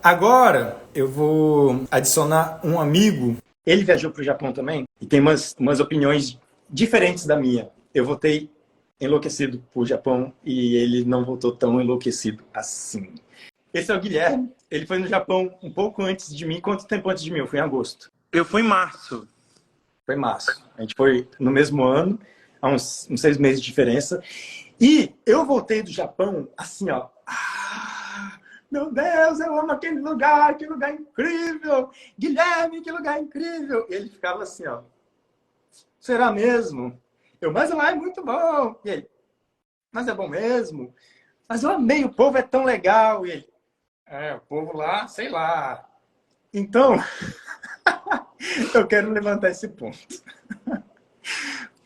Agora eu vou adicionar um amigo. Ele viajou para o Japão também e tem umas opiniões diferentes da minha. Eu voltei enlouquecido pro Japão e ele não voltou tão enlouquecido assim. Esse é o Guilherme. Ele foi no Japão um pouco antes de mim. Quanto tempo antes de mim? Eu fui em agosto. Eu fui em março. Foi março. A gente foi no mesmo ano, há uns 6 meses de diferença. E eu voltei do Japão assim, ó. Meu Deus, eu amo aquele lugar, que lugar incrível! Guilherme, que lugar incrível! E ele ficava assim, ó. Será mesmo? Mas lá é muito bom. E ele, mas é bom mesmo? Mas eu amei, o povo é tão legal. E ele, o povo lá, sei lá. Então, eu quero levantar esse ponto.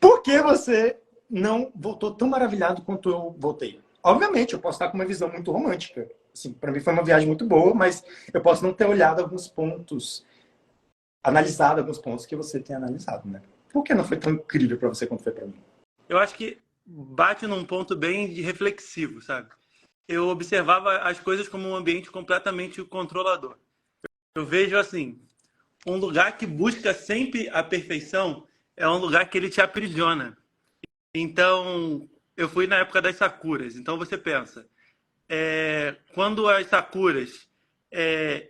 Por que você não voltou tão maravilhado quanto eu voltei? Obviamente, eu posso estar com uma visão muito romântica. Assim, para mim foi uma viagem muito boa, mas eu posso não ter olhado alguns pontos, analisado alguns pontos que você tem analisado, né? Por que não foi tão incrível para você quanto foi para mim? Eu acho que bate num ponto bem reflexivo, sabe? Eu observava as coisas como um ambiente completamente controlador. Eu vejo assim, um lugar que busca sempre a perfeição é um lugar que ele te aprisiona. Então, eu fui na época das sakuras. Então você pensa, quando as sakuras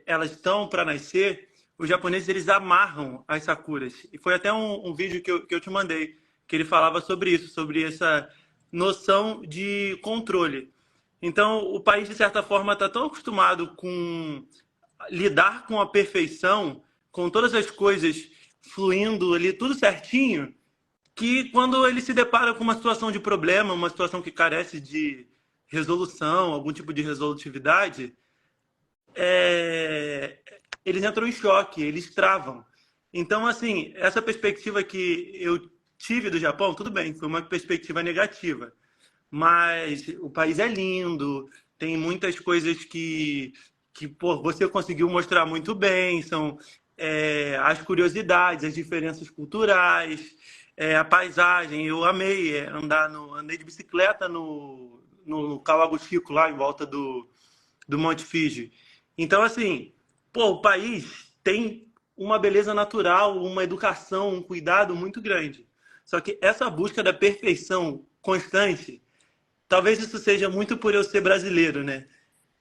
elas estão para nascer, os japoneses eles amarram as sakuras. E foi até um vídeo que eu te mandei, que ele falava sobre isso, sobre essa noção de controle. Então, o país, de certa forma, está tão acostumado com lidar com a perfeição, com todas as coisas fluindo ali, tudo certinho, que quando ele se depara com uma situação de problema, uma situação que carece de resolução, algum tipo de resolutividade, é, eles entram em choque, eles travam. Então, assim, essa perspectiva que eu tive do Japão, tudo bem, foi uma perspectiva negativa, mas o país é lindo, tem muitas coisas que pô, você conseguiu mostrar muito bem, são as curiosidades, as diferenças culturais, a paisagem. Eu amei andei de bicicleta no Kawaguchiko, lá em volta do Monte Fuji. Então, assim, pô, o país tem uma beleza natural, uma educação, um cuidado muito grande. Só que essa busca da perfeição constante, talvez isso seja muito por eu ser brasileiro, né?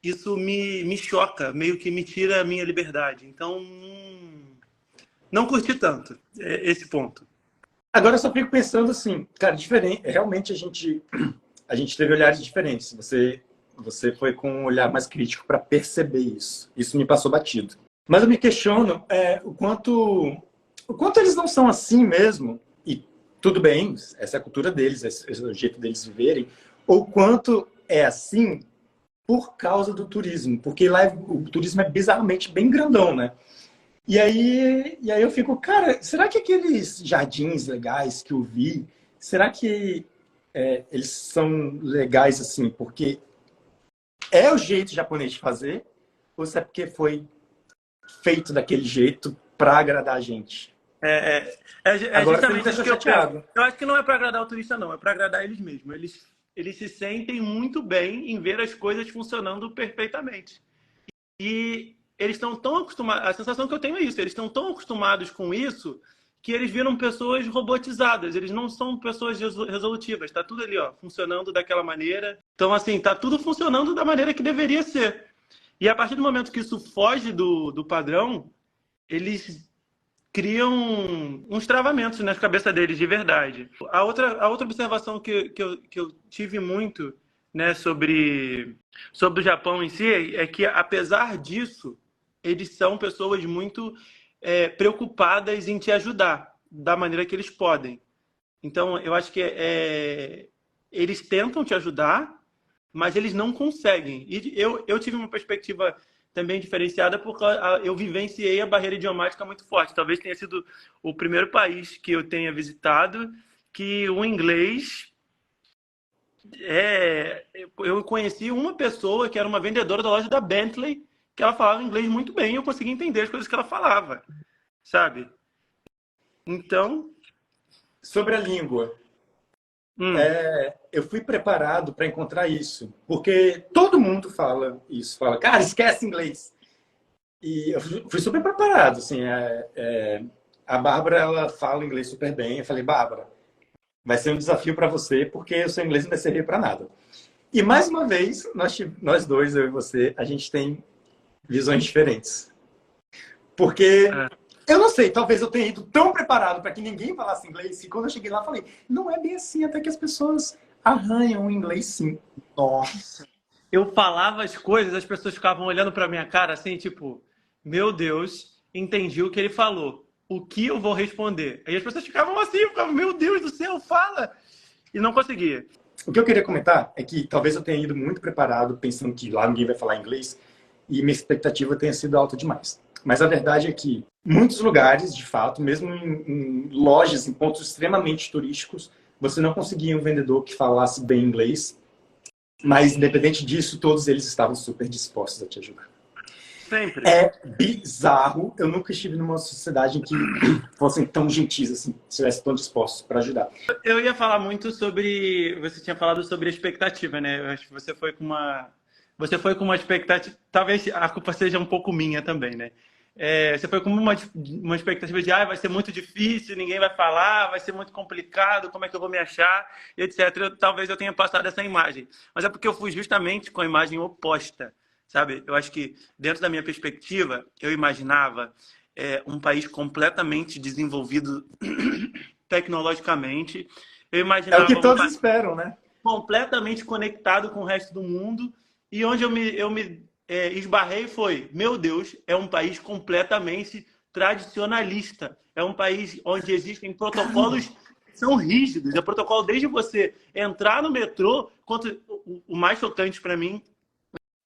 Isso me choca, meio que me tira a minha liberdade. Então, não curti tanto esse ponto. Agora eu só fico pensando assim, cara, diferente. Realmente a gente teve olhares diferentes. Você foi com um olhar mais crítico para perceber isso. Isso me passou batido. Mas eu me questiono o quanto eles não são assim mesmo. E tudo bem, essa é a cultura deles, esse é o jeito deles viverem. Ou quanto é assim por causa do turismo, porque lá o turismo é bizarramente bem grandão, né? E aí eu fico, cara, será que aqueles jardins legais que eu vi, será que eles são legais assim porque é o jeito japonês de fazer, ou se é porque foi feito daquele jeito para agradar a gente? É Agora você me justamente isso deixou que eu penso. chateado. Eu acho que não é para agradar o turista, não. É para agradar eles mesmos. Eles se sentem muito bem em ver as coisas funcionando perfeitamente. E eles estão tão acostumados. A sensação que eu tenho é isso. Eles estão tão acostumados com isso que eles viram pessoas robotizadas. Eles não são pessoas resolutivas. Está tudo ali, ó, funcionando daquela maneira. Então, assim, está tudo funcionando da maneira que deveria ser. E a partir do momento que isso foge do padrão, eles criam uns travamentos nas cabeças deles de verdade. A outra observação que eu tive muito, né, sobre o Japão em si é que, apesar disso, eles são pessoas muito preocupadas em te ajudar da maneira que eles podem. Então, eu acho que eles tentam te ajudar, mas eles não conseguem. E eu tive uma perspectiva também diferenciada porque eu vivenciei a barreira idiomática muito forte. Talvez tenha sido o primeiro país que eu tenha visitado que o inglês eu conheci uma pessoa que era uma vendedora da loja da Bentley, que ela falava inglês muito bem e eu conseguia entender as coisas que ela falava, sabe? Então, Sobre a língua, hum, eu fui preparado para encontrar isso, porque todo mundo fala isso, fala, cara, esquece inglês. E eu fui super preparado, assim, a Bárbara, ela fala inglês super bem. Eu falei, Bárbara, vai ser um desafio para você, porque o seu inglês não vai servir para nada. E mais uma vez, nós dois, eu e você, a gente tem visões diferentes. Porque, É. eu não sei, talvez eu tenha ido tão preparado para que ninguém falasse inglês, que quando eu cheguei lá, eu falei, não é bem assim, até que as pessoas arranham o inglês sim. Nossa. Eu falava as coisas, as pessoas ficavam olhando pra minha cara assim, tipo, meu Deus, entendi o que ele falou. O que eu vou responder? Aí as pessoas ficavam assim, eu ficava, meu Deus do céu, fala! E não conseguia. O que eu queria comentar é que talvez eu tenha ido muito preparado, pensando que lá ninguém vai falar inglês, e minha expectativa tenha sido alta demais. Mas a verdade é que muitos lugares, de fato, mesmo em lojas, em pontos extremamente turísticos, você não conseguia um vendedor que falasse bem inglês, mas independente disso, todos eles estavam super dispostos a te ajudar. Sempre. É bizarro. Eu nunca estive numa sociedade em que fossem tão gentis assim, estivessem tão dispostos para ajudar. Eu ia falar muito sobre. Você tinha falado sobre a expectativa, né? Eu acho que você foi com uma. Você foi com uma expectativa. Talvez a culpa seja um pouco minha também, né? Você foi com uma expectativa de vai ser muito difícil, ninguém vai falar, vai ser muito complicado, como é que eu vou me achar, etc. Talvez eu tenha passado essa imagem. Mas é porque eu fui justamente com a imagem oposta, sabe? Eu acho que, dentro da minha perspectiva, eu imaginava um país completamente desenvolvido tecnologicamente. Eu É o que imaginava um todos país esperam, né? completamente conectado com o resto do mundo. E onde eu me esbarrei foi, meu Deus, é um país completamente tradicionalista. É um país onde existem protocolos que são rígidos. É protocolo desde você entrar no metrô, quanto o mais chocante para mim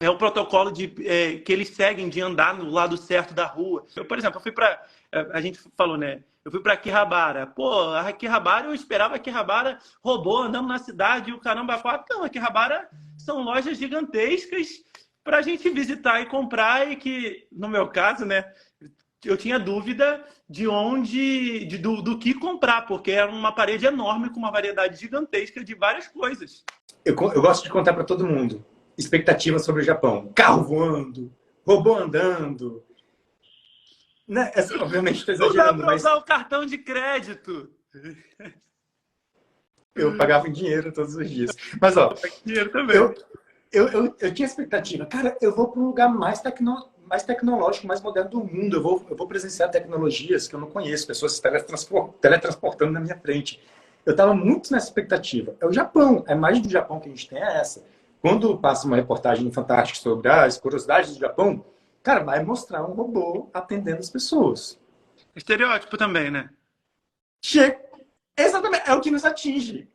é o protocolo que eles seguem de andar no lado certo da rua. Eu, por exemplo, eu fui para. A gente falou, né? Eu fui para Akihabara. Pô, a Akihabara, eu esperava Akihabara robô andando na cidade e o caramba quatro. Não, Akihabara são lojas gigantescas para a gente visitar e comprar e que, no meu caso, né? Eu tinha dúvida de onde, do que comprar, porque era uma parede enorme com uma variedade gigantesca de várias coisas. Eu gosto de contar para todo mundo. Expectativa sobre o Japão. Carro voando, robô andando. Né? Obviamente estou Não dá exagerando, para mas usar o cartão de crédito. eu pagava em dinheiro todos os dias. Mas, ó, Dinheiro também. eu, eu tinha expectativa. Cara, eu vou para um lugar mais tecnológico, mais moderno do mundo. Eu vou presenciar tecnologias que eu não conheço, pessoas se teletransportando na minha frente. Eu estava muito nessa expectativa. É o Japão. A imagem do Japão que a gente tem é essa. Quando passa uma reportagem no Fantástico sobre as curiosidades do Japão, cara, vai mostrar um robô atendendo as pessoas. Estereótipo também, né? Che- Exatamente, é o que nos atinge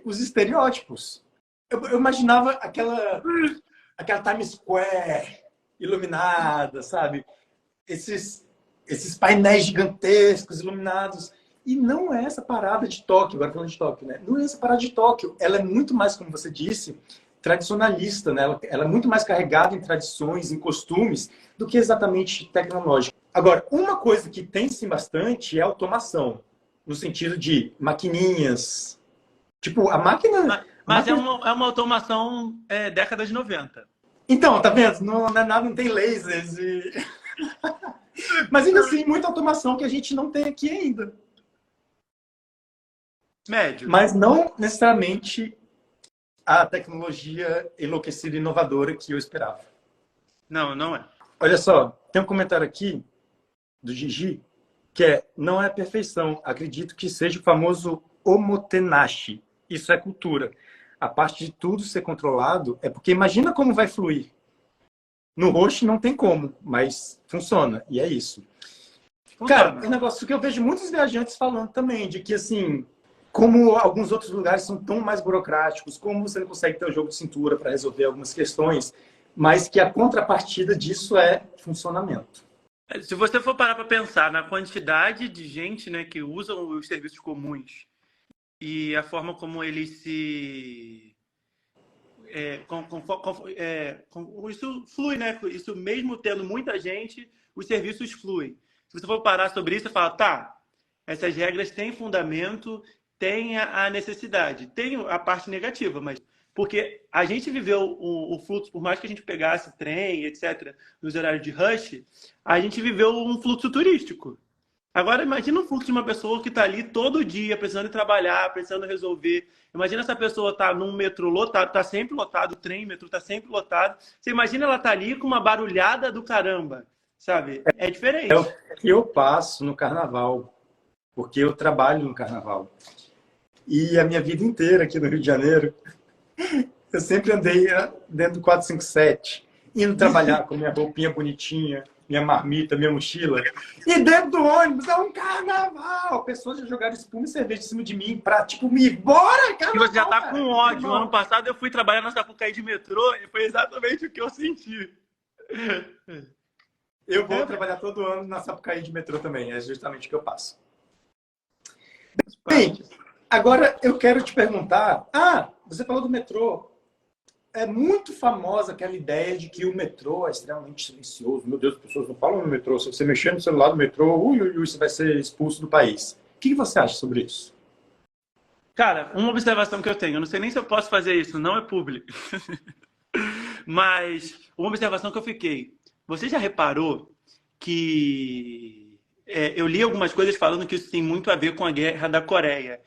os estereótipos. Eu imaginava aquela Times Square iluminada, sabe? Esses painéis gigantescos iluminados. E não é essa parada de Tóquio, agora falando de Tóquio, né? Não é essa parada de Tóquio.Ela é muito mais, como você disse, tradicionalista, né? Ela é muito mais carregada em tradições, em costumes, do que exatamente tecnológica. Agora, uma coisa que tem sim bastante é a automação, no sentido de maquininhas. Tipo, a máquina. A Mas é máquina... uma automação década de 90. Então, tá vendo? Não é nada, não tem lasers. Mas ainda assim, muita automação que a gente não tem aqui ainda. Médio. Mas não necessariamente a tecnologia enlouquecida e inovadora que eu esperava. Não, não é. Olha só, tem um comentário aqui do Gigi que não é perfeição. Acredito que seja o famoso omotenashi. Isso é cultura. A parte de tudo ser controlado é porque imagina como vai fluir. No Roche não tem como, mas funciona. E é isso. Cara, Funciona. é um negócio que eu vejo muitos viajantes falando também, de que assim, como alguns outros lugares são tão mais burocráticos, como você não consegue ter um jogo de cintura para resolver algumas questões, mas que a contrapartida disso é funcionamento. Se você for parar para pensar na quantidade de gente, né, que usam os serviços comuns e a forma como eles se isso flui, né? Isso mesmo tendo muita gente, os serviços fluem. Se você for parar sobre isso, você fala, tá, essas regras têm fundamento, têm a necessidade. Tem a parte negativa, mas Porque a gente viveu o fluxo, por mais que a gente pegasse trem, etc., nos horários de rush, a gente viveu um fluxo turístico. Agora, imagina o fluxo de uma pessoa que está ali todo dia, precisando trabalhar, precisando resolver. Imagina essa pessoa tá num metrô lotado, está sempre lotado, o trem, o metrô está sempre lotado. Você imagina ela tá ali com uma barulhada do caramba, sabe? É É diferente. o que eu passo no carnaval, porque eu trabalho no carnaval. E a minha vida inteira aqui no Rio de Janeiro, eu sempre andei dentro do 457, indo trabalhar com minha roupinha bonitinha, minha marmita, minha mochila. E dentro do ônibus é um carnaval. Pessoas já jogaram espuma e cerveja em cima de mim pra, tipo, me bora, E você já carnaval, tá com cara. ódio. Ano passado eu fui trabalhar na Sapucaí de metrô e foi exatamente o que eu senti. Eu vou É, trabalhar todo ano na Sapucaí de metrô também. É justamente o que eu passo. Bem, parte. agora eu quero te perguntar. Ah, você falou do metrô. É muito famosa aquela ideia de que o metrô é extremamente silencioso. Meu Deus, as pessoas não falam no metrô. Se você mexer no celular do metrô, ui, ui, ui, você vai ser expulso do país. O que você acha sobre isso? Cara, uma observação que eu tenho, eu não sei nem se eu posso fazer isso, não é público. Mas uma observação que eu fiquei. Você já reparou que eu li algumas coisas falando que isso tem muito a ver com a guerra da Coreia.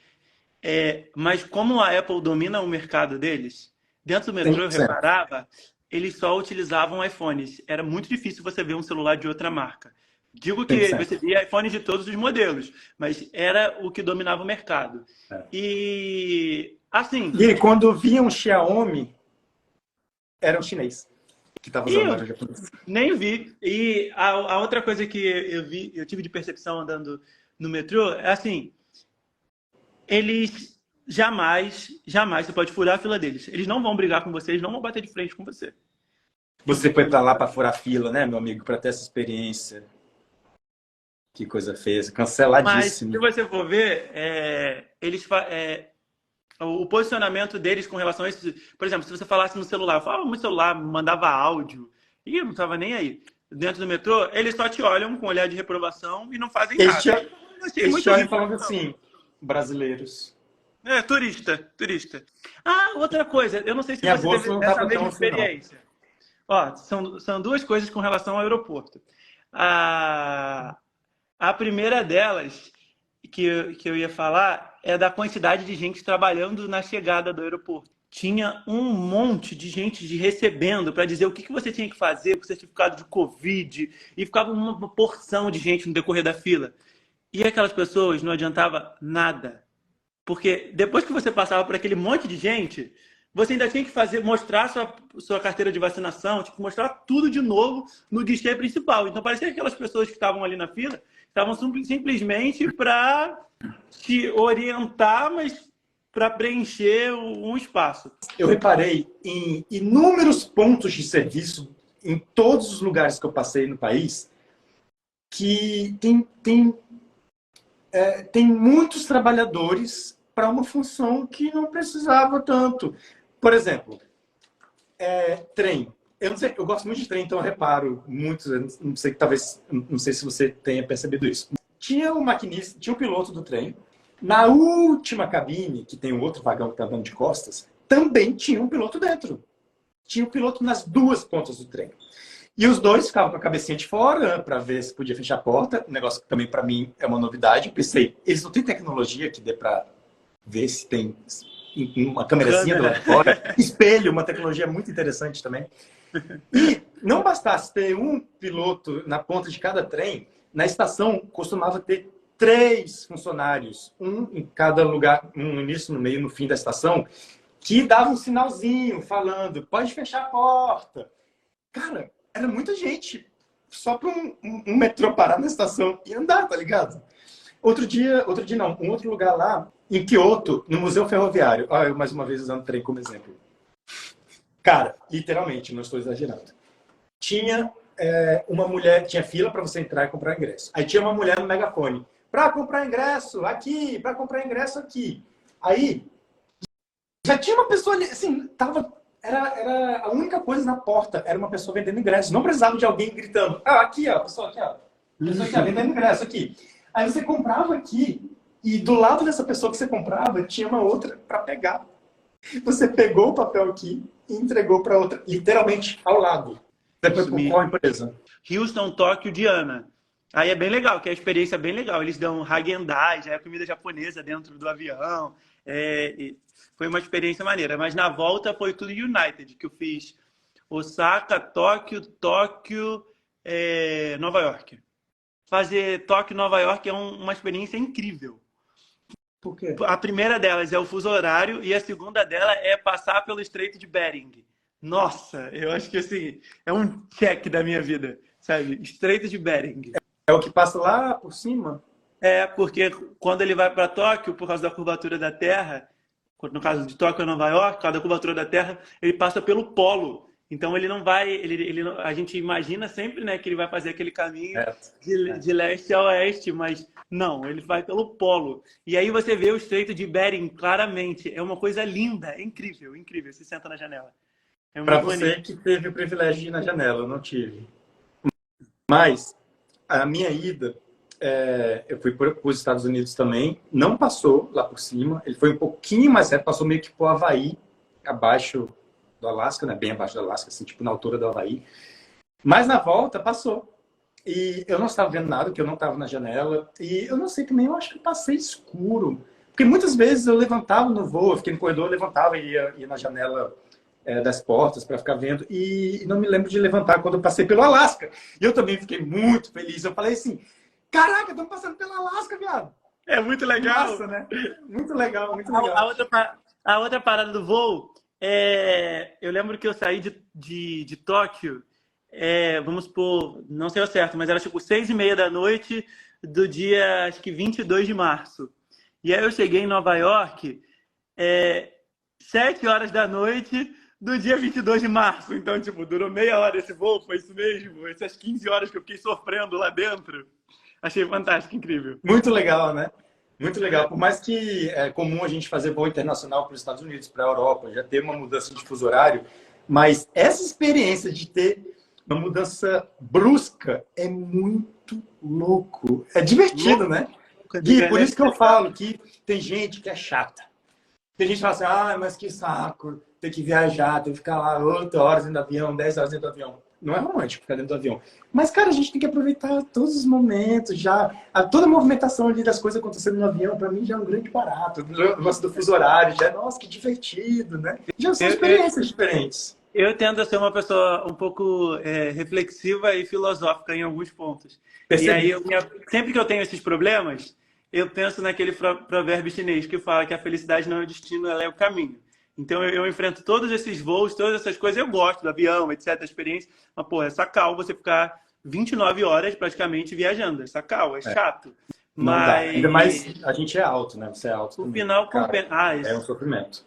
Mas como a Apple domina o mercado deles, dentro do metrô eu 100%. reparava, eles só utilizavam iPhones. Era muito difícil você ver um celular de outra marca. Digo que 100%. você via iPhones de todos os modelos, mas era o que dominava o mercado. É. E assim, E aí, quando via um Xiaomi, era um chinês que estava e usando eu loja japonesa. nem vi. E a outra coisa que eu tive de percepção andando no metrô é assim, eles jamais você pode furar a fila deles. Eles não vão brigar com você, eles não vão bater de frente com você. Você foi para lá para furar fila, né, meu amigo, para ter essa experiência. Que coisa feia. Mas se Canceladíssimo. você for ver, o posicionamento deles com relação a isso, por exemplo, se você falasse no celular, falava no celular, mandava áudio, e não estava nem aí. Dentro do metrô, eles só te olham com um olhar de reprovação e não fazem Eles te, nada. Eu achei eles te muito olham horrível. falando assim, brasileiros. Turista. Ah, outra coisa, eu não sei se Minha você bolsa teve não essa estava tão mesma assim, não. experiência. Ó, são duas coisas com relação ao aeroporto. A, a primeira delas, que eu ia falar, é da quantidade de gente trabalhando na chegada do aeroporto. Tinha um monte de gente recebendo para dizer o que você tinha que fazer com o certificado de Covid, e ficava uma porção de gente no decorrer da fila. E aquelas pessoas não adiantava nada. Porque depois que você passava por aquele monte de gente, você ainda tinha que mostrar sua carteira de vacinação, tipo, mostrar tudo de novo no guichê principal. Então parecia que aquelas pessoas que estavam ali na fila estavam simplesmente para te orientar, mas para preencher um espaço. Eu reparei em inúmeros pontos de serviço em todos os lugares que eu passei no país que tem muitos trabalhadores para uma função que não precisava tanto. Por exemplo, trem. Eu não sei, eu gosto muito de trem, então eu reparo muitos, não sei, talvez, não sei se você tenha percebido isso. Tinha o maquinista, tinha o piloto do trem. Na última cabine, que tem um outro vagão que está dando de costas, também tinha um piloto dentro. Tinha o piloto nas duas pontas do trem. E os dois ficavam com a cabecinha de fora para ver se podia fechar a porta. Um negócio que também para mim é uma novidade. Eu pensei, eles não têm tecnologia que dê para ver se tem uma câmerazinha do lado Câmera. de fora. Espelho, uma tecnologia muito interessante também. E não bastasse ter um piloto na ponta de cada trem, na estação costumava ter 3 funcionários, um em cada lugar, um no início, no meio, no fim da estação, que dava um sinalzinho falando, pode fechar a porta. Cara, era muita gente só para um metrô parar na estação e andar, tá ligado? Outro dia não, um outro lugar lá, em Kyoto, no Museu Ferroviário. Olha, eu mais uma vez usando o trem como exemplo. Cara, literalmente, não estou exagerando. Tinha uma mulher, tinha fila para você entrar e comprar ingresso. Aí tinha uma mulher no megafone. Para comprar ingresso aqui, para comprar ingresso aqui. Aí, já tinha uma pessoa ali, assim, era a única coisa na porta, era uma pessoa vendendo ingresso. Não precisava de alguém gritando. Ah, aqui, ó, pessoa aqui, ó. Pessoa aqui, ó, vendendo ingresso aqui. Aí você comprava aqui, e do lado dessa pessoa que você comprava, tinha uma outra para pegar. Você pegou o papel aqui e entregou para outra, literalmente ao lado. Depois por qual empresa? Houston, Tóquio, Diana. Aí é bem legal, que é a experiência é bem legal. Eles dão Häagen-Dazs, é comida japonesa dentro do avião. Foi uma experiência maneira. Mas na volta foi tudo United, que eu fiz Osaka, Tóquio, Nova York. Fazer Tóquio e Nova York é uma experiência incrível. Por quê? A primeira delas é o fuso horário e a segunda dela é passar pelo Estreito de Bering. Nossa, eu acho que assim, é um check da minha vida, sabe? Estreito de Bering. É o que passa lá por cima? Porque quando ele vai para Tóquio, por causa da curvatura da Terra, no caso de Tóquio a Nova York, por causa da curvatura da Terra, ele passa pelo polo. Então ele não vai, a gente imagina sempre, né, que ele vai fazer aquele caminho de leste a oeste, mas não, ele vai pelo polo. E aí você vê o Estreito de Bering claramente. É uma coisa linda, é incrível, incrível. Você senta na janela. Para você que teve o privilégio de ir na janela, eu não tive. Mas a minha ida, eu fui para os Estados Unidos também, não passou lá por cima, ele foi um pouquinho mais reto, passou meio que por Havaí, abaixo do Alasca, né? Bem abaixo do Alasca, assim, tipo na altura do Havaí. Mas na volta passou. E eu não estava vendo nada, porque eu não estava na janela. E eu não sei também, eu acho que passei escuro. Porque muitas vezes eu levantava no voo, eu fiquei no corredor, eu levantava e ia na janela das portas para ficar vendo. E não me lembro de levantar quando eu passei pelo Alasca. E eu também fiquei muito feliz. Eu falei assim, caraca, estamos passando pelo Alasca, viado. É muito legal. Nossa, né? Muito legal, muito legal. A outra parada do voo, eu lembro que eu saí de Tóquio, vamos supor, não sei o certo, mas era tipo 6:30 da noite do dia, acho que 22 de março. E aí eu cheguei em Nova York, 7 horas da noite do dia 22 de março. Então, tipo, durou meia hora esse voo, foi isso mesmo. Essas 15 horas que eu fiquei sofrendo lá dentro. Achei fantástico, incrível. Muito legal, né? Muito legal. Por mais que é comum a gente fazer voo internacional para os Estados Unidos, para a Europa, já ter uma mudança de fuso horário, mas essa experiência de ter uma mudança brusca é muito louco. É divertido, né? Gui, por isso que eu falo que tem gente que é chata. Tem gente que fala assim, mas que saco, ter que viajar, ter que ficar lá 8 horas dentro do avião, 10 horas dentro do avião. Não é romântico ficar dentro do avião. Mas, cara, a gente tem que aproveitar todos os momentos, toda a movimentação ali das coisas acontecendo no avião, para mim já é um grande barato. O negócio do fuso horário, nossa, que divertido, né? Já são experiências diferentes. Eu tendo a ser uma pessoa um pouco reflexiva e filosófica em alguns pontos. Percebi. E aí, sempre que eu tenho esses problemas, eu penso naquele provérbio chinês que fala que a felicidade não é o destino, ela é o caminho. Então eu enfrento todos esses voos, todas essas coisas, eu gosto do avião, etc, da experiência, mas, pô, é sacal você ficar 29 horas praticamente viajando, é sacal, é chato. Mas... Ainda mais a gente é alto, né? Você é alto. O final compensa. É um sofrimento.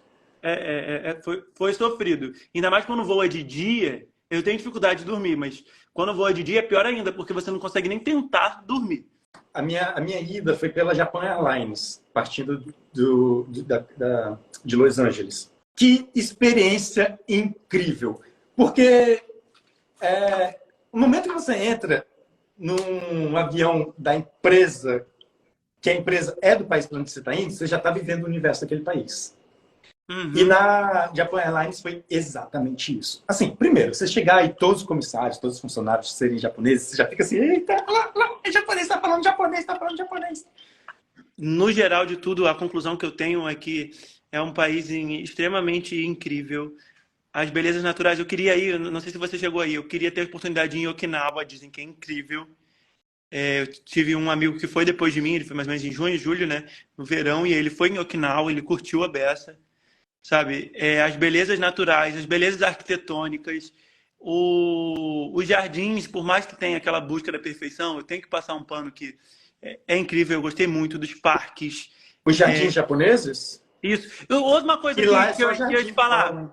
Foi sofrido. Ainda mais quando voa de dia, eu tenho dificuldade de dormir, mas quando voa de dia é pior ainda, porque você não consegue nem tentar dormir. A minha ida foi pela Japan Airlines, partindo de Los Angeles. Que experiência incrível! Porque no momento que você entra num avião da empresa, que a empresa é do país para onde você está indo, você já está vivendo o universo daquele país. Uhum. E na Japan Airlines foi exatamente isso. Assim, primeiro, você chegar e todos os comissários, todos os funcionários serem japoneses, você já fica assim, eita, é japonês, está falando japonês, está falando japonês. No geral de tudo, a conclusão que eu tenho é que é um país extremamente incrível. As belezas naturais, eu queria ir, não sei se você chegou aí, eu queria ter a oportunidade de ir em Okinawa, dizem que é incrível. Eu tive um amigo que foi depois de mim, ele foi mais ou menos em junho, julho, né, no verão, e ele foi em Okinawa, ele curtiu a beça, sabe? As belezas naturais, as belezas arquitetônicas, os jardins, por mais que tenha aquela busca da perfeição, eu tenho que passar um pano que é incrível, eu gostei muito dos parques. Os jardins japoneses? Isso. Outra coisa que eu ia te falar.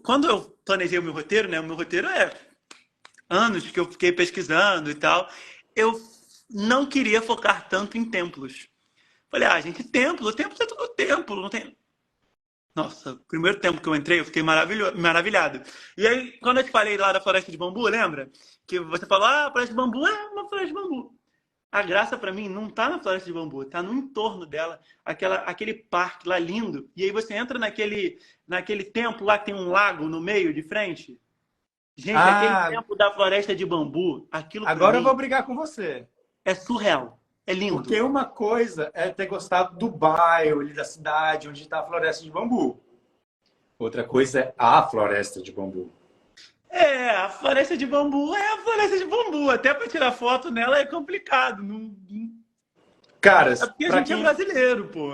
Quando eu planejei o meu roteiro, né? O meu roteiro é anos que eu fiquei pesquisando e tal. Eu não queria focar tanto em templos. Falei, gente, templo é tudo templo, não tem... Nossa, o primeiro templo que eu entrei, eu fiquei maravilhado. E aí, quando eu te falei lá da Floresta de Bambu, lembra? Que você falou, a Floresta de Bambu é uma Floresta de Bambu. A graça para mim não tá na Floresta de Bambu, tá no entorno dela, aquele parque lá lindo. E aí você entra naquele templo lá que tem um lago no meio de frente. Gente, aquele Ah, templo da Floresta de Bambu, aquilo para agora eu vou mim brigar com você. é surreal. É Porque lindo. uma coisa é ter gostado do bairro ali da cidade onde está a Floresta de Bambu. Outra coisa é a Floresta de Bambu. É, a Floresta de Bambu é a Floresta de Bambu. Até para tirar foto nela é complicado. É Caras, porque a para gente é quem, brasileiro, pô.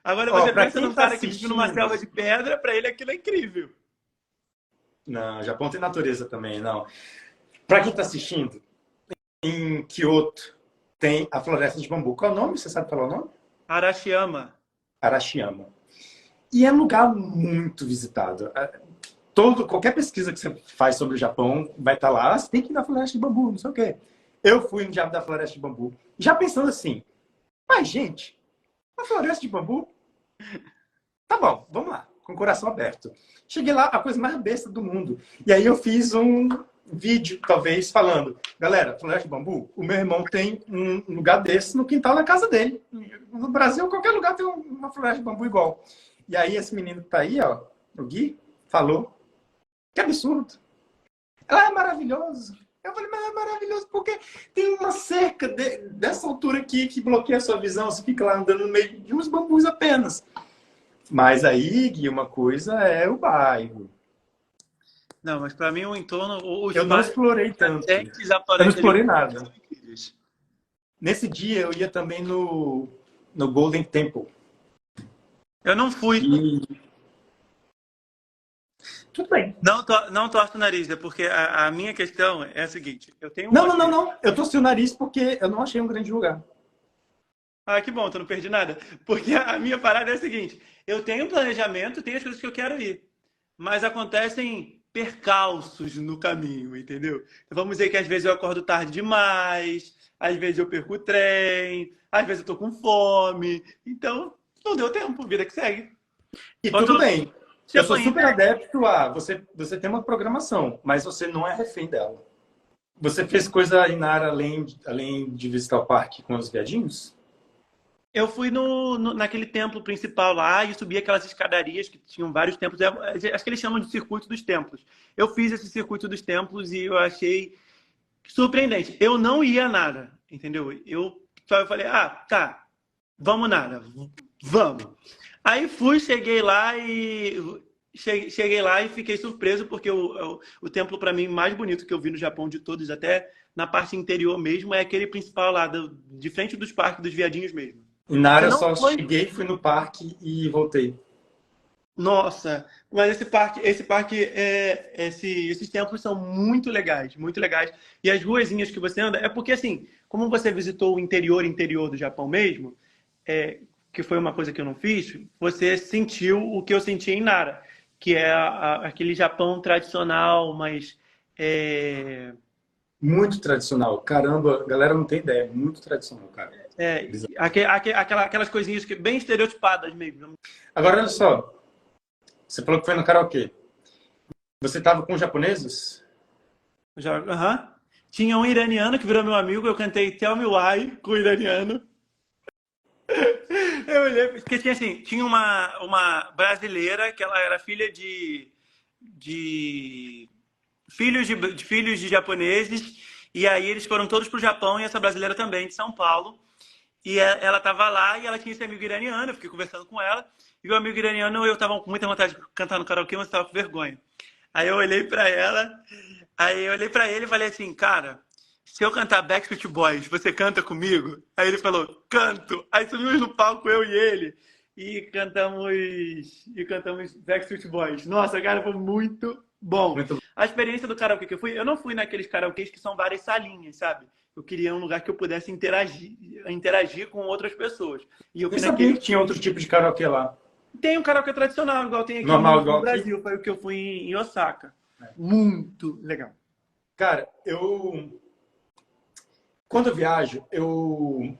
Agora ó, você para pensa quem num tá cara que vive numa assistindo, selva de pedra, para ele aquilo é incrível. não, Japão tem natureza também, não. Para quem está assistindo, em Kyoto tem a Floresta de Bambu. Qual é o nome? Você sabe falar o nome? Arashiyama. Arashiyama. E é um lugar muito visitado. Qualquer pesquisa que você faz sobre o Japão vai estar lá, você tem que ir na Floresta de Bambu, não sei o quê. Eu fui no Diabo da Floresta de Bambu, já pensando assim, mas gente, a Floresta de Bambu? Tá bom, vamos lá, com o coração aberto. Cheguei lá, a coisa mais besta do mundo. E aí eu fiz um vídeo, talvez, falando, galera, Floresta de Bambu, o meu irmão tem um lugar desse no quintal da casa dele. No Brasil, qualquer lugar tem uma Floresta de Bambu igual. E aí esse menino que tá aí, ó, o Gui, falou, que absurdo. Ela é maravilhoso. Eu falei, mas é maravilhoso porque tem uma cerca dessa altura aqui que bloqueia a sua visão. Você fica lá andando no meio de uns bambus apenas. Mas aí, Gui, uma coisa é o bairro. Não, mas para mim o entorno, os Eu não bairros explorei tanto. adjacentes à Eu não Floresta de explorei Bambu nada. são incríveis. Nesse dia eu ia também no Golden Temple. Eu não fui. E tudo bem. Não torço o nariz, é porque a minha questão é a seguinte: eu tenho um Não, não, não, roteiro. não. Eu torci o nariz porque eu não achei um grande lugar. Ah, que bom, então não perdi nada. Porque a minha parada é a seguinte: eu tenho um planejamento, tenho as coisas que eu quero ir, mas acontecem percalços no caminho, entendeu? Vamos dizer que às vezes eu acordo tarde demais, às vezes eu perco o trem, às vezes eu tô com fome. Então, não deu tempo, vida que segue. E Quando tudo bem. Eu chegou sou em super adepto a você tem uma programação, mas você não é refém dela. Você fez coisa aí na área além de visitar o parque com os viadinhos? Eu fui naquele templo principal lá e subi aquelas escadarias que tinham vários templos. Acho que eles chamam de circuito dos templos. Eu fiz esse circuito dos templos e eu achei surpreendente. Eu não ia nada, entendeu? Eu só falei, ah, tá, vamos nada, vamos. Aí fui, cheguei lá e fiquei surpreso porque o templo para mim mais bonito que eu vi no Japão de todos, até na parte interior mesmo, é aquele principal lá de frente dos parques dos viadinhos mesmo. E na área Você eu não só foi? cheguei, fui no parque e voltei. Nossa, mas esses templos são muito legais, muito legais. E as ruazinhas que você anda, é porque assim, como você visitou o interior do Japão mesmo, que foi uma coisa que eu não fiz, você sentiu o que eu senti em Nara, que é aquele Japão tradicional, mas é, Muito tradicional. Caramba, a galera não tem ideia. Muito tradicional, cara. aquelas coisinhas que bem estereotipadas mesmo. Agora, olha só. Você falou que foi no karaokê. Você estava com japoneses? Aham. Tinha um iraniano que virou meu amigo, eu cantei Tell Me Why com o iraniano. Eu olhei, porque tinha assim, tinha uma brasileira que ela era filha de filhos de japoneses, e aí eles foram todos pro Japão, e essa brasileira também, de São Paulo. E ela tava lá e ela tinha esse amigo iraniano, eu fiquei conversando com ela, e o amigo iraniano, eu tava com muita vontade de cantar no karaokê, mas tava com vergonha. Aí eu olhei pra ela, aí eu olhei pra ele e falei assim, cara, se eu cantar Backstreet Boys, você canta comigo? Aí ele falou, canto. Aí subimos no palco, eu e ele, e cantamos Backstreet Boys. Nossa, cara, foi muito bom. Muito bom. A experiência do karaokê que eu fui, eu não fui naqueles karaokês que são várias salinhas, sabe? Eu queria um lugar que eu pudesse interagir com outras pessoas. E eu Nem fui sabia naquele. que tinha outro tipo de karaokê lá. Tem um karaokê tradicional, igual tem aqui Normal, no igual aqui. Brasil. Foi o que eu fui em Osaka. Muito legal. Cara, quando eu viajo, o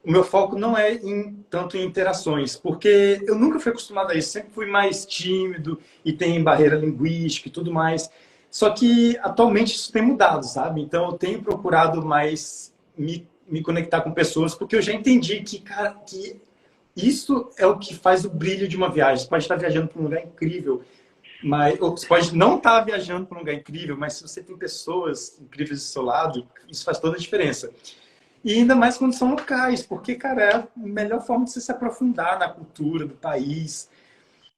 meu foco não é tanto em interações, porque eu nunca fui acostumado a isso, sempre fui mais tímido e tem barreira linguística e tudo mais. Só que atualmente isso tem mudado, sabe? Então eu tenho procurado mais me conectar com pessoas, porque eu já entendi que, cara, que isso é o que faz o brilho de uma viagem. Você pode estar viajando para um lugar incrível, mas ou você pode não estar viajando para um lugar incrível, mas se você tem pessoas incríveis do seu lado, isso faz toda a diferença. E ainda mais quando são locais, porque, cara, é a melhor forma de você se aprofundar na cultura do país.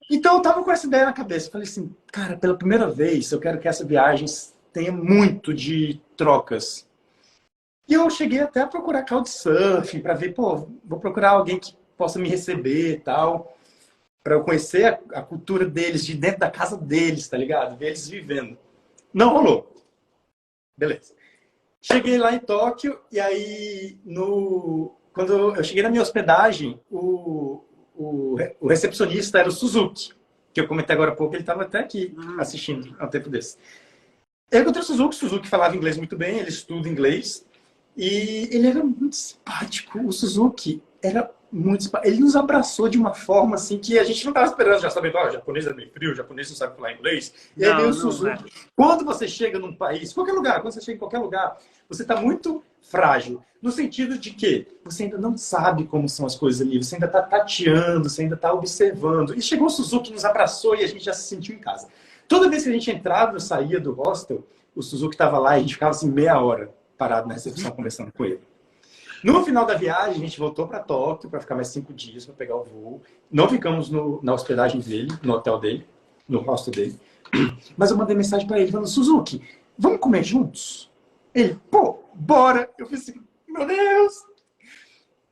Então eu tava com essa ideia na cabeça. Falei assim, cara, pela primeira vez eu quero que essa viagem tenha muito de trocas. E eu cheguei até a procurar Couchsurfing para ver, pô, vou procurar alguém que possa me receber e tal, para eu conhecer a cultura deles, de dentro da casa deles, tá ligado? Ver eles vivendo. Não rolou. Beleza. Cheguei lá em Tóquio e aí, quando eu cheguei na minha hospedagem, o recepcionista era o Suzuki, que eu comentei agora há pouco, ele estava até aqui assistindo há um tempo desse. Eu encontrei o Suzuki falava inglês muito bem, ele estuda inglês, e ele era muito simpático. O Suzuki era muito simpático. Ele nos abraçou de uma forma assim que a gente não estava esperando, já sabendo, o japonês é meio frio, o japonês não sabe falar inglês. E aí veio o Suzuki. Quando você chega num país, qualquer lugar, quando você chega em qualquer lugar, você está muito frágil. No sentido de que você ainda não sabe como são as coisas ali, você ainda está tateando, você ainda está observando. E chegou o Suzuki, nos abraçou e a gente já se sentiu em casa. Toda vez que a gente entrava e saía do hostel, o Suzuki estava lá e a gente ficava assim meia hora parado na recepção conversando com ele. No final da viagem, a gente voltou para Tóquio para ficar mais 5 dias para pegar o voo. Não ficamos na hospedagem dele, no hotel dele, no hostel dele. Mas eu mandei mensagem para ele falando, Suzuki, vamos comer juntos? Ele, pô, bora! Eu falei assim, meu Deus!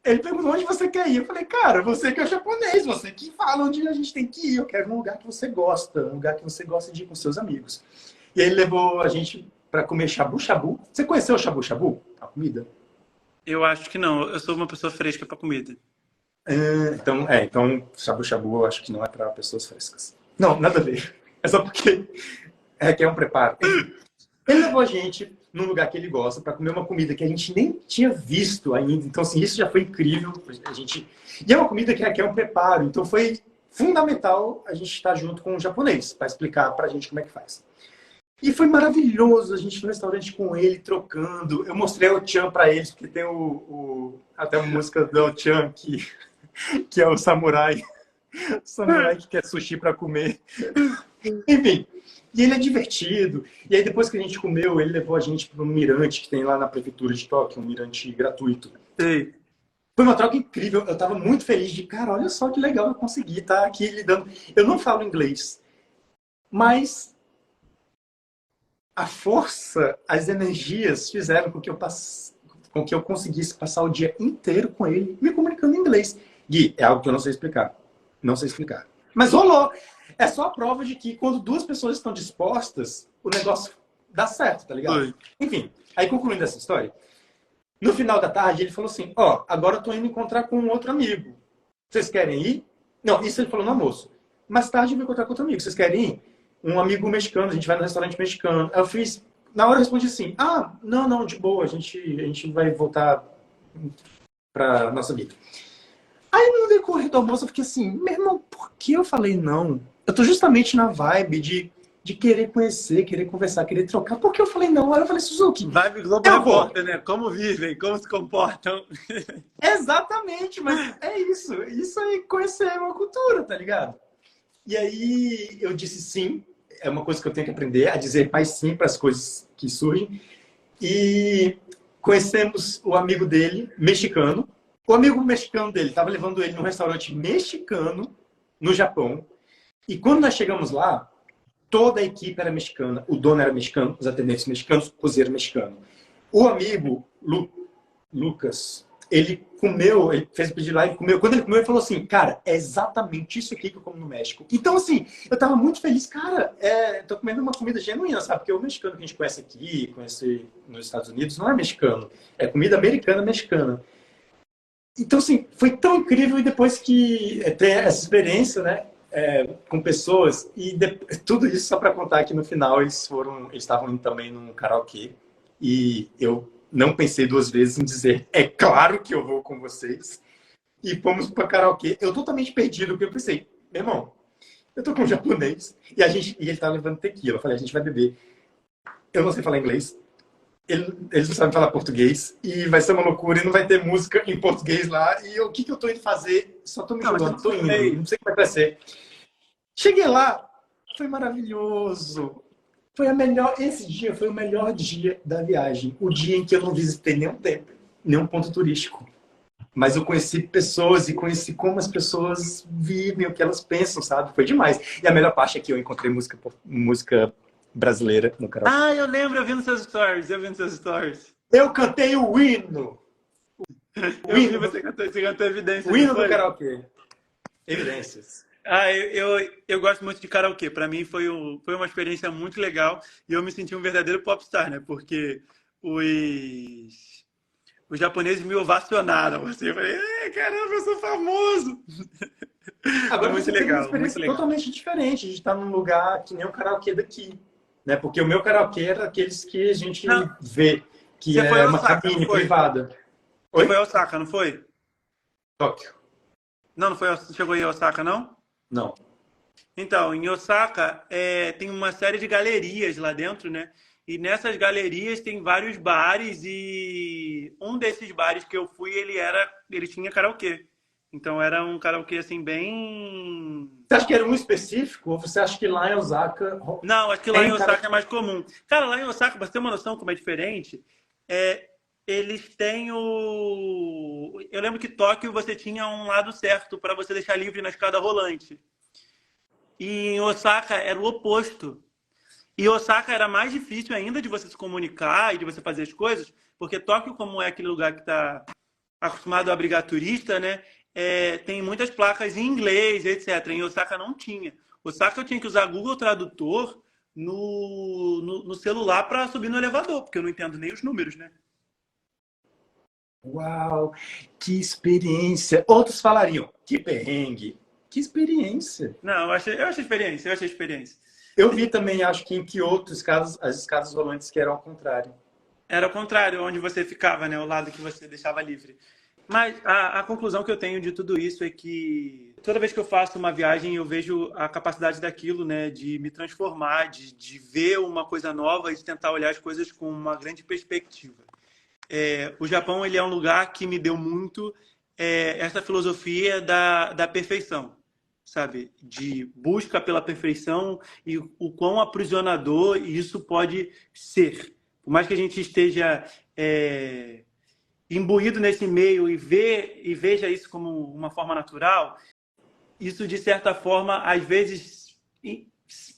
Ele perguntou onde você quer ir. Eu falei, cara, você que é japonês, você que fala onde a gente tem que ir. Eu quero um lugar que você gosta, um lugar que você gosta de ir com seus amigos. E aí ele levou a gente para comer shabu-shabu. Você conheceu o shabu-shabu? A comida? Eu acho que não. Eu sou uma pessoa fresca para comida. Então shabu-shabu eu acho que não é para pessoas frescas. Não, nada a ver. É só porque é um preparo. Ele levou a gente num lugar que ele gosta para comer uma comida que a gente nem tinha visto ainda. Então, assim, isso já foi incrível. E é uma comida que é um preparo. Então, foi fundamental a gente estar junto com um japonês para explicar para a gente como é que faz. E foi maravilhoso a gente no restaurante com ele, trocando. Eu mostrei o Chan para eles, porque tem até uma música do Chan que é o samurai. O samurai que quer sushi para comer. Enfim, e ele é divertido. E aí depois que a gente comeu, ele levou a gente para um mirante que tem lá na prefeitura de Tóquio, um mirante gratuito. Sei. Foi uma troca incrível. Eu estava muito feliz de, cara, olha só que legal eu consegui estar aqui lidando. Eu não falo inglês, mas a força, as energias fizeram com que eu conseguisse passar o dia inteiro com ele me comunicando em inglês. Gui, é algo que eu não sei explicar. Não sei explicar. Mas rolou. É só a prova de que quando duas pessoas estão dispostas, o negócio dá certo, tá ligado? Oi. Enfim, aí concluindo essa história, no final da tarde ele falou assim, agora eu tô indo encontrar com um outro amigo. Vocês querem ir? Não, isso ele falou no almoço. Mais tarde eu vou encontrar com outro amigo. Vocês querem ir? Um amigo mexicano, a gente vai no restaurante mexicano. Aí eu fiz, na hora eu respondi assim, não, de boa, a gente vai voltar pra nossa vida. Aí no decorrer do almoço eu fiquei assim, meu irmão, por que eu falei não? Eu tô justamente na vibe de querer conhecer, querer conversar, querer trocar. Por que eu falei não? Aí eu falei, Suzuki, Vibe Globo Repórter, né? Como vivem, como se comportam. Exatamente, mas é isso. Isso aí, conhecer uma cultura, tá ligado? E aí eu disse sim, é uma coisa que eu tenho que aprender, a dizer mais sim para as coisas que surgem. E conhecemos o amigo dele, mexicano. O amigo mexicano dele estava levando ele num restaurante mexicano no Japão. E quando nós chegamos lá, toda a equipe era mexicana. O dono era mexicano, os atendentes mexicanos, o cozinheiro mexicano. O amigo, Lucas, ele fez o pedido lá, ele comeu. Quando ele comeu, ele falou assim, cara, é exatamente isso aqui que eu como no México. Então, assim, eu tava muito feliz, cara, tô comendo uma comida genuína, sabe? Porque o mexicano que a gente conhece aqui, conhece nos Estados Unidos, não é mexicano. É comida americana mexicana. Então, assim, foi tão incrível e depois que ter essa experiência, né, com pessoas, e tudo isso só para contar que no final eles estavam indo também num karaokê e eu não pensei 2 vezes em dizer, é claro que eu vou com vocês. E fomos para karaokê. Eu totalmente perdido, porque eu pensei, meu irmão, eu tô com um japonês e ele tá levando tequila. Eu falei, a gente vai beber. Eu não sei falar inglês. eles não sabem falar português e vai ser uma loucura e não vai ter música em português lá. E o que eu tô indo fazer? Só tô me Não, mas jogando, tô eu indo, sei. não sei o que vai ser. Cheguei lá, foi maravilhoso. Foi a melhor, esse dia foi o melhor dia da viagem. O dia em que eu não visitei nenhum templo, nenhum ponto turístico. Mas eu conheci pessoas e conheci como as pessoas vivem, o que elas pensam, sabe? Foi demais. E a melhor parte é que eu encontrei música brasileira no karaokê. Ah, eu lembro, eu vi nos seus stories, eu vi nos seus stories. Eu cantei o Eu vi hino, você cantou o Evidências, não hino do foi? karaokê. Evidências. Ah, eu gosto muito de karaokê. Para mim foi uma experiência muito legal e eu me senti um verdadeiro popstar, né? Porque os japoneses me ovacionaram. Assim, eu falei, caramba, eu sou famoso! Foi Agora muito você teve uma legal, muito experiência legal. totalmente diferente de estar num lugar que nem o karaokê daqui. Né? Porque o meu karaokê era aqueles que a gente Não, vê, que você foi é a uma Osaka, não cabine foi? privada. Você foi Oi? a Osaka, não foi? Tóquio. Não, não foi, chegou aí a Osaka, não? Não. Então, em Osaka, tem uma série de galerias lá dentro, né? E nessas galerias tem vários bares e um desses bares que eu fui, ele tinha karaokê. Então era um karaokê assim bem. Você acha que era um específico ou você acha que lá em Osaka Não, acho que lá em tem Osaka é karaokê? mais comum. Cara, lá em Osaka, pra você ter uma noção como é diferente, eles têm o. Eu lembro que Tóquio você tinha um lado certo para você deixar livre na escada rolante. E em Osaka era o oposto. E Osaka era mais difícil ainda de você se comunicar e de você fazer as coisas, porque Tóquio, como é aquele lugar que está acostumado a abrigar turista, né? Tem muitas placas em inglês, etc. Em Osaka não tinha. Osaka eu tinha que usar Google Tradutor no celular para subir no elevador, porque eu não entendo nem os números, né? Uau, que experiência! Outros falariam, que perrengue. Que experiência. Não, eu achei experiência, eu achei experiência. Eu vi também, acho que em Kyoto, as escadas rolantes que eram ao contrário. Era o contrário, onde você ficava, né? O lado que você deixava livre. Mas a conclusão que eu tenho de tudo isso é que toda vez que eu faço uma viagem, eu vejo a capacidade daquilo, né? De me transformar, de ver uma coisa nova e de tentar olhar as coisas com uma grande perspectiva. O Japão, ele é um lugar que me deu muito essa filosofia da perfeição, sabe? De busca pela perfeição e o quão aprisionador isso pode ser. Por mais que a gente esteja imbuído nesse meio e veja isso como uma forma natural, isso de certa forma, às vezes,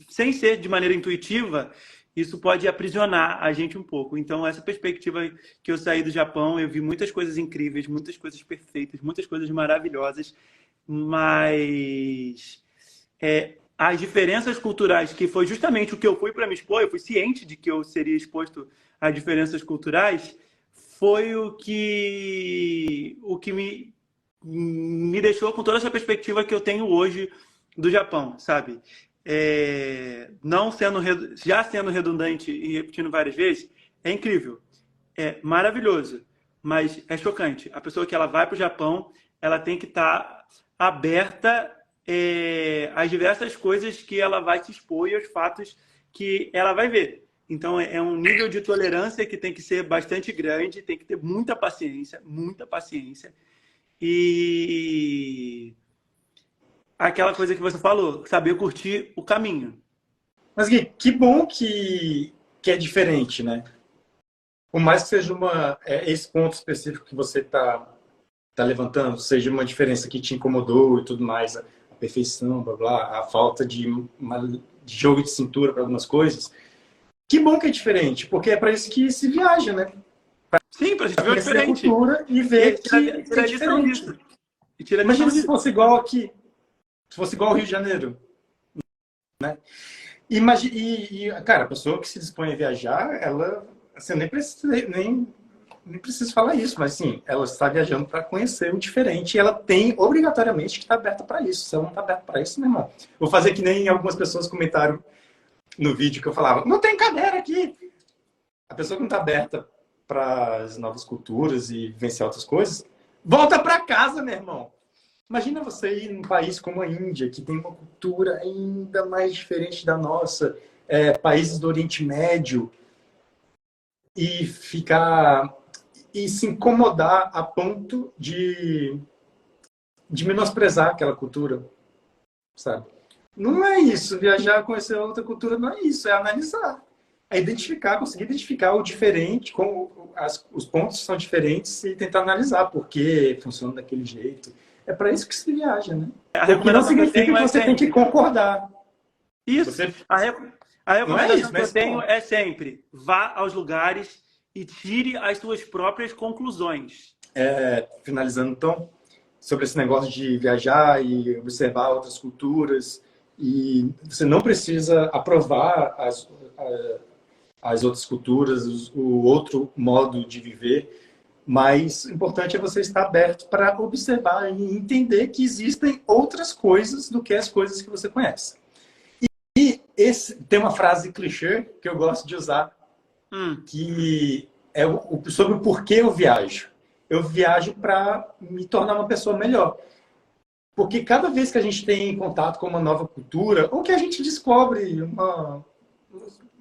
sem ser de maneira intuitiva, isso pode aprisionar a gente um pouco. Então, essa perspectiva que eu saí do Japão, eu vi muitas coisas incríveis, muitas coisas perfeitas, muitas coisas maravilhosas, mas as diferenças culturais, que foi justamente o que eu fui para me expor, eu fui ciente de que eu seria exposto a diferenças culturais, foi o que me deixou com toda essa perspectiva que eu tenho hoje do Japão, sabe? Não sendo, já sendo redundante e repetindo várias vezes, é incrível, é maravilhoso, mas é chocante. A pessoa que ela vai para o Japão, ela tem que estar aberta às diversas coisas que ela vai se expor e aos fatos que ela vai ver. Então, é um nível de tolerância que tem que ser bastante grande, tem que ter muita paciência. E aquela coisa que você falou, saber curtir o caminho. Mas, Gui, que bom que é diferente, né? Por mais que seja esse ponto específico que você tá levantando, seja uma diferença que te incomodou e tudo mais, a perfeição, blá, blá, a falta de jogo de cintura para algumas coisas. Que bom que é diferente, porque é para isso que se viaja, né? Sim, para a gente Para ver o conhecer a diferente. cultura e E ver que tira é a lição diferente. disso. E tira a lição Imagina se disso. fosse igual aqui, se fosse igual ao Rio de Janeiro. Cara, a pessoa que se dispõe a viajar, ela, assim, nem preciso falar isso, mas sim, ela está viajando para conhecer o diferente e ela tem obrigatoriamente que estar aberta para isso. Se ela não está aberta para isso, meu irmão, vou fazer que nem algumas pessoas comentaram no vídeo que eu falava, não tem cadeira aqui. A pessoa que não está aberta para as novas culturas e vivenciar outras coisas, volta para casa, meu irmão. Imagina você ir num país como a Índia, que tem uma cultura ainda mais diferente da nossa, países do Oriente Médio. e ficar e se incomodar a ponto de menosprezar aquela cultura, sabe? Não é isso, viajar, conhecer outra cultura, não é isso, é analisar. É identificar, conseguir identificar o diferente, como os pontos são diferentes e tentar analisar por que funciona daquele jeito. É para isso que se viaja, né? A O que não recomendação que eu significa tenho que é você tem que sempre. concordar. Isso. Você A não é recomendação isso, que eu mas tenho pô, é sempre: vá aos lugares e tire as suas próprias conclusões. finalizando então sobre esse negócio de viajar e observar outras culturas e você não precisa aprovar as outras culturas, o outro modo de viver. Mas o importante é você estar aberto para observar e entender que existem outras coisas do que as coisas que você conhece. E tem uma frase clichê que eu gosto de usar, Hum, que é sobre o porquê eu viajo. Eu viajo para me tornar uma pessoa melhor. Porque cada vez que a gente tem contato com uma nova cultura, ou que a gente descobre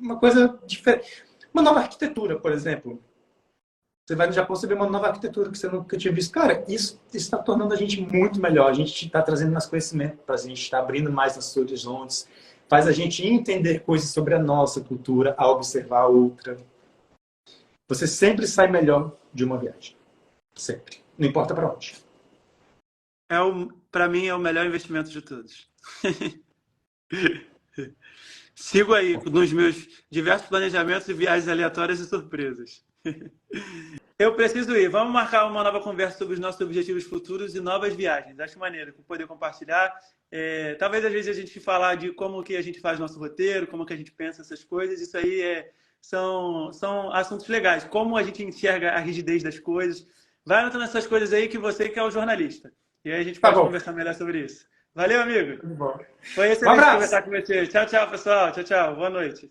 uma coisa diferente, uma nova arquitetura, por exemplo. Você vai no Japão, você vê uma nova arquitetura que você nunca tinha visto. Cara, isso está tornando a gente muito melhor. A gente está trazendo mais conhecimento para a gente, está abrindo mais nossos horizontes, faz a gente entender coisas sobre a nossa cultura, a observar a outra. Você sempre sai melhor de uma viagem. Sempre. Não importa para onde. para mim, é o melhor investimento de todos. Sigo aí nos meus diversos planejamentos e viagens aleatórias e surpresas. Eu preciso ir. Vamos marcar uma nova conversa sobre os nossos objetivos futuros e novas viagens. Acho maneiro poder compartilhar. Talvez às vezes a gente falar de como que a gente faz nosso roteiro, como que a gente pensa essas coisas. Isso aí são assuntos legais. Como a gente enxerga a rigidez das coisas. Vai anotando essas coisas aí que você que é o jornalista. E aí a gente Tá pode bom. conversar melhor sobre isso. Valeu, amigo. Tudo bom. Foi Um excelente abraço. conversar com você. Tchau, tchau, pessoal. Tchau, tchau. Boa noite.